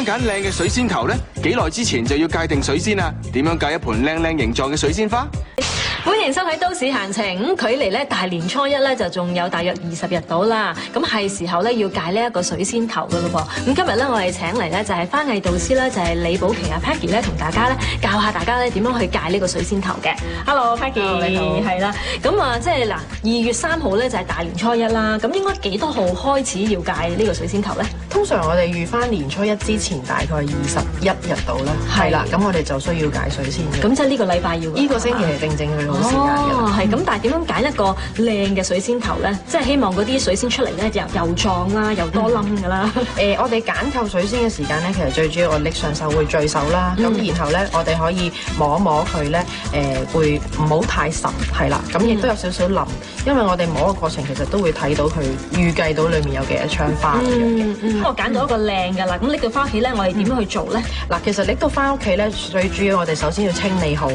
揀靚嘅水仙頭呢？幾耐之前就要界定水仙啊？點樣界一盤靚靚形狀嘅水仙花？歡迎收睇《都市閒情》。距離咧大年初一咧就仲有大約20日到啦。咁係時候咧要界呢一個水仙頭噶咯噃。咁今日咧我哋請嚟咧就係花藝導師咧就係李寶琪啊 Peggy 咧同大家咧教下大家咧點樣去界呢個水仙頭嘅。Hello Peggy， 你好。係啦。咁啊即係嗱2月3號咧就係大年初一啦。咁應該幾多號開始要界呢個水仙頭咧？通常我哋預翻年初一之前大概21日到啦。係啦。咁我哋就需要界水仙嘅。咁即係呢個禮拜要。呢個星期係正佢好時間嘅。哦，係咁，但係點樣揀一個靚嘅水仙頭咧？即係希望嗰啲水仙出嚟咧又壯啦，又多冧㗎啦。我哋揀購水仙嘅時間咧，其實最主要我拎上手會聚手啦。咁然後咧，我哋可以摸一摸佢咧，會唔好太實，係啦。咁亦都有少少腍，因為我哋摸嘅過程其實都會睇到佢預計到裡面有幾多槍花咁樣嘅。我揀到一個靚㗎啦，咁拎到翻屋企咧，我哋點樣去做咧？嗱，其實拎到翻屋企咧，最主要我哋首先要清理好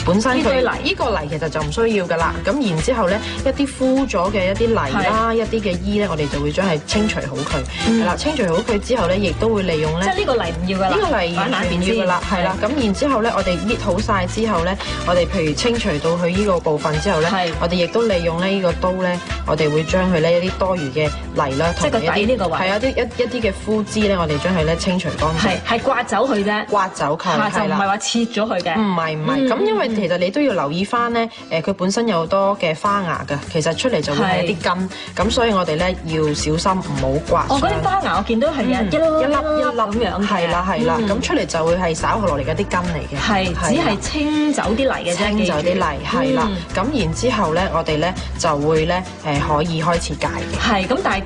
本身佢呢個泥其實就唔需要㗎啦。咁然之後咧，一啲枯咗嘅一啲泥啦，一啲嘅衣咧，我哋就會將係清除好佢。係啦，清除好佢之後咧，亦都會利用咧。即係呢個泥唔要㗎啦。呢個泥完全唔要㗎啦，係啦。咁然之後咧，我哋搣好晒之後咧，我哋譬如清除到佢呢個部分之後咧，我哋亦都利用咧呢個刀咧，我哋會將佢咧一啲多餘嘅泥啦，同埋一啲係啊一啲嘅枯枝咧，我哋將佢咧清除乾淨。係刮走佢啫。刮走佢係啦，唔係話切咗佢嘅。唔係。咁因為其實你都要留意翻咧，佢本身有好多嘅花芽㗎，其實出嚟就會係一啲根，咁所以我哋咧要小心唔好刮。嗰啲花芽我見到係一粒咁樣。係啦，咁出嚟就會係稍後落嚟嗰啲根嚟嘅。係，只係清走啲泥嘅啫。清走啲泥係啦，咁然之後咧，我哋咧就會咧可以開始界嘅。係，咁但係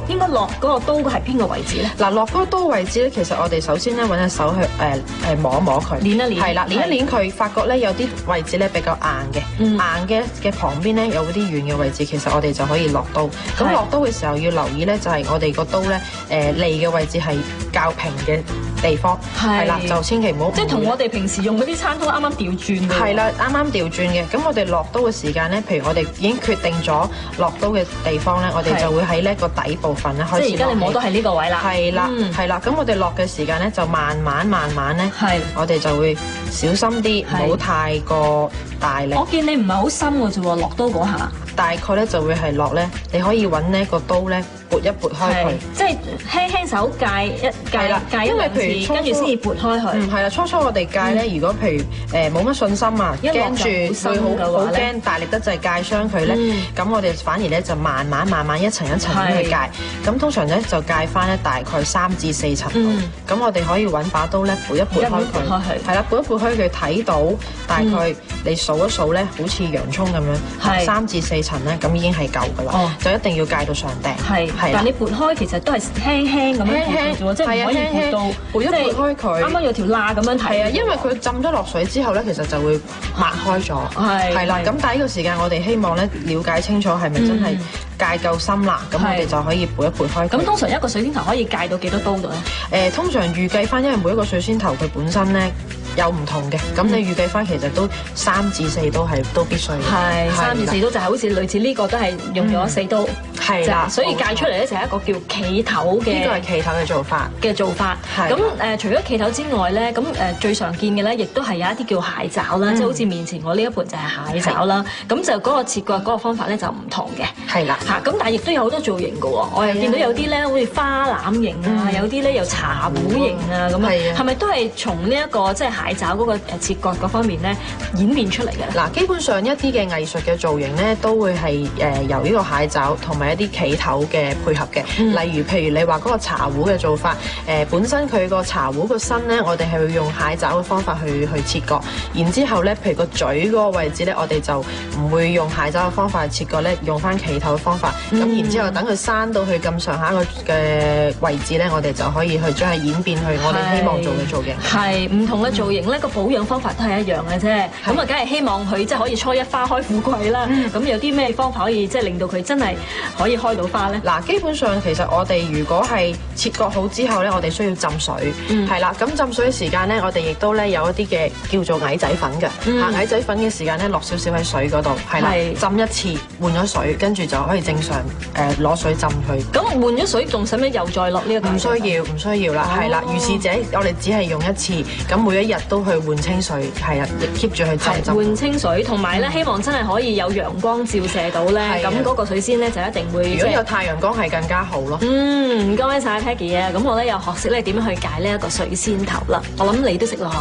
應該落嗰個刀係邊個位置咧？嗱，落嗰個刀位置咧，其實我哋首先咧揾隻手去摸一摸佢，捏一捏，係啦，捏一捏佢，發覺咧有啲位置咧比較硬嘅，硬嘅旁邊咧有啲軟嘅位置，其實我哋就可以落刀。咁落刀嘅時候要留意咧，就係我哋個刀咧利嘅位置係較平嘅地方，係啦，就千祈唔好。即係同我哋平時用嗰啲餐刀啱啱調轉嘅。係啦，啱啱調轉嘅。咁我哋落刀嘅時間咧，譬如我哋已經決定咗落刀嘅地方咧，我哋就會喺呢個底部分咧開始。即係而家你摸到係呢個位啦。係啦，係啦。咁我哋落嘅時間咧就慢慢咧，我哋就會小心啲，唔好太過大力。我見你唔係好深嘅啫喎，落刀嗰下。大概咧就會係落咧，你可以揾呢個刀咧撥一撥開佢，即係輕輕手界啦，因為譬如跟住先至撥開佢。係啦，初初我哋界咧，如果譬如冇乜信心啊，驚住會好驚大力得滯界傷佢咧，咁我哋反而咧就慢慢一層一層咁去界。咁通常咧就界翻咧大概3至4層度。咁我哋可以揾把刀咧撥一撥開佢，係啦，撥一撥開佢睇到大概你數一數咧，好似洋葱咁樣，3至4層咧，咁已經係夠㗎啦。就一定要界到上頂。係，但你撥開其實都係輕輕咁樣撥啫喎，即係唔可以撥到，撥一撥開佢。啱啱有條罅咁樣睇。係啊，因為佢浸咗落水之後咧，其實就會抹開咗。係啦，咁但係呢個時間我哋希望咧了解清楚係咪真係界夠深啦，咁我哋就可以撥一撥開。咁通常一個水仙頭可以界到幾多刀度咧？通常預計翻，因為每一個水仙頭佢本身咧有唔同嘅，咁你預計翻其實都3至4刀係都必須嘅。係3至4刀就係好似類似呢個都係用咗4刀。係啦，所以界出嚟咧就係一個叫企頭嘅。呢個係企頭嘅做法。係。咁除咗企頭之外咧，咁最常見嘅咧，亦都係有一啲叫蟹爪啦，即係好似面前我呢一盤就係蟹爪啦。咁就嗰個切割嗰個方法咧就唔同嘅。係啦。嚇，咁但係亦都有好多造型嘅喎，我又見到有啲咧好似花籃型啊，有啲咧有茶壺型啊咁樣。係咪都係從呢一個即係蟹爪嗰個切割嗰方面咧演變出嚟嘅？嗱，基本上一啲嘅藝術嘅造型咧，都會係由呢個蟹爪同埋一啲企頭嘅配合嘅。例如譬如你話嗰個茶壺嘅做法，本身佢個茶壺個身咧，我哋係會用蟹爪嘅方法去切割。然之後咧，譬如個嘴嗰個位置咧，我哋就唔會用蟹爪嘅方法去切割咧，用翻企頭嘅方法。咁然之後等佢生到去咁上下嘅位置咧，我哋就可以去將佢演變去我哋希望做嘅造型。係唔同嘅造型咧，個保養方法都係一樣嘅啫。咁啊，梗係希望佢即係可以初一花開富貴啦。咁有啲咩方法可以即係令到佢真係可可以開到花咧？嗱，基本上其實我哋如果係切割好之後咧，我哋需要浸水，係啦。咁浸水嘅時間咧，我哋亦都咧有一啲嘅叫做矮仔粉嘅，矮仔粉嘅時間咧落少少喺水嗰度，係啦，浸一次換咗水，跟住就可以正常攞水浸佢。咁換咗水仲使唔使又再落呢個？唔需要啦，係啦。如是者，我哋只係用一次，咁每一日都去換清水，係啊，亦 keep 住去浸。換清水，同埋咧希望真係可以有陽光照射到咧，咁嗰個水仙咧就一定會。如果有太陽光係更加好咯。唔該晒 Peggy 啊，咁我咧又學識咧點樣去解呢一個水仙頭啦。我諗你都識啦嗬。